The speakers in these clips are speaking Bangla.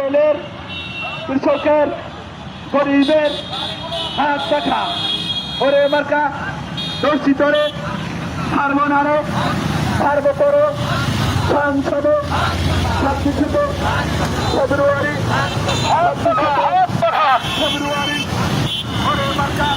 আন্দোলনের কৃষকের গরিবের হাত দেখা ওরে মার্কা দর্শিতরে ছাড়বো না রে ছাড়বো করো সংসদে 26 ফেব্রুয়ারি ওরে মার্কা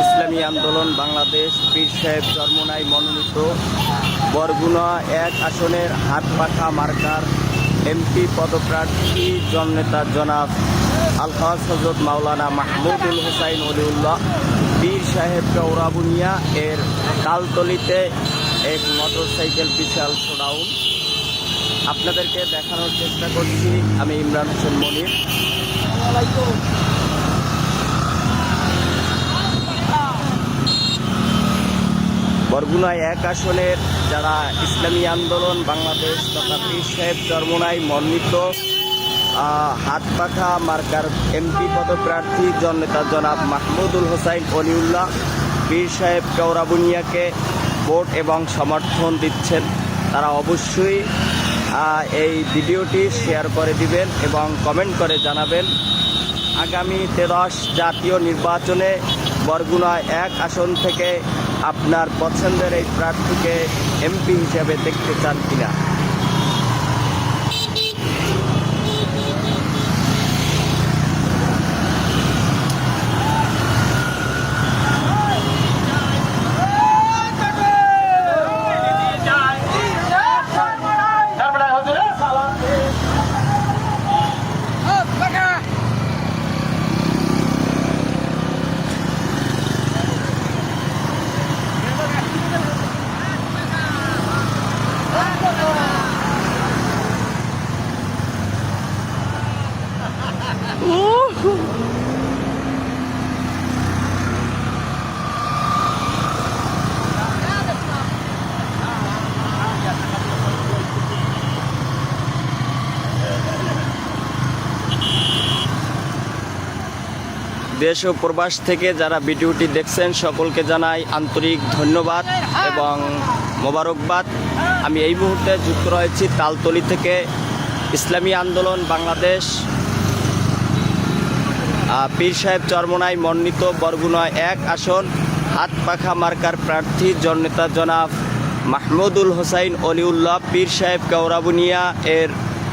ইসলামী আন্দোলন বাংলাদেশ পীর সাহেব চরমোনাই মনোনীত বরগুনা 1 আসনের হাতপাখা মার্কার এমপি পদপ্রার্থী জননেতা জনাব আলহাজ হযরত মাওলানা মাহমুদুল হোসাইন ওলিউল্লাহ পীর সাহেব কাউরাবুনিয়া এর তালতলিতে এক মোটরসাইকেল বিশাল শোডাউন আপনাদেরকে দেখানোর চেষ্টা করছি। আমি ইমরান হোসেন মনির। বরগুনায় 1 আসনের যারা ইসলামী আন্দোলন বাংলাদেশ তথা পীর সাহেব চরমোনাই মনোনীত হাতপাখা মার্কার এমপি পদপ্রার্থী জননেতা জনাব মাহমুদুল হোসাইন ওলিউল্লাহ পীর সাহেব কাউরাবুনিয়াকে ভোট এবং সমর্থন দিচ্ছেন, তারা অবশ্যই এই ভিডিওটি শেয়ার করে দিবেন এবং কমেন্ট করে জানাবেন আগামী 13 জাতীয় নির্বাচনে বরগুনা 1 আসন থেকে আপনার পছন্দের এই প্রার্থীকে এমপি হিসেবে দেখতে চান কিনা। দেশ ও প্রবাস থেকে যারা ভিডিওটি দেখছেন সকলকে জানাই আন্তরিক ধন্যবাদ এবং মোবারকবাদ। আমি এই মুহূর্তে যুক্ত রয়েছি তালতলি থেকে ইসলামী আন্দোলন বাংলাদেশ পীর সাহেব চরমোনাই মনোনীত বরগুনা 1 আসন হাতপাখা মার্কার প্রার্থী জননেতা জনাব মাহমুদুল হোসাইন ওলিউল্লাহ পীর সাহেব কাউরাবুনিয়া এর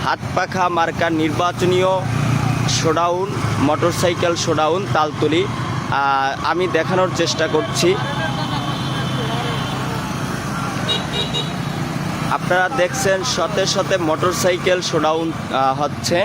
হাতপাখা মার্কার নির্বাচনীয় শোডাউন মোটরসাইকেল শোডাউন তালতলি আমি দেখানোর চেষ্টা করছি। আপনারা দেখছেন শতে শতে মোটরসাইকেল শোডাউন হচ্ছে।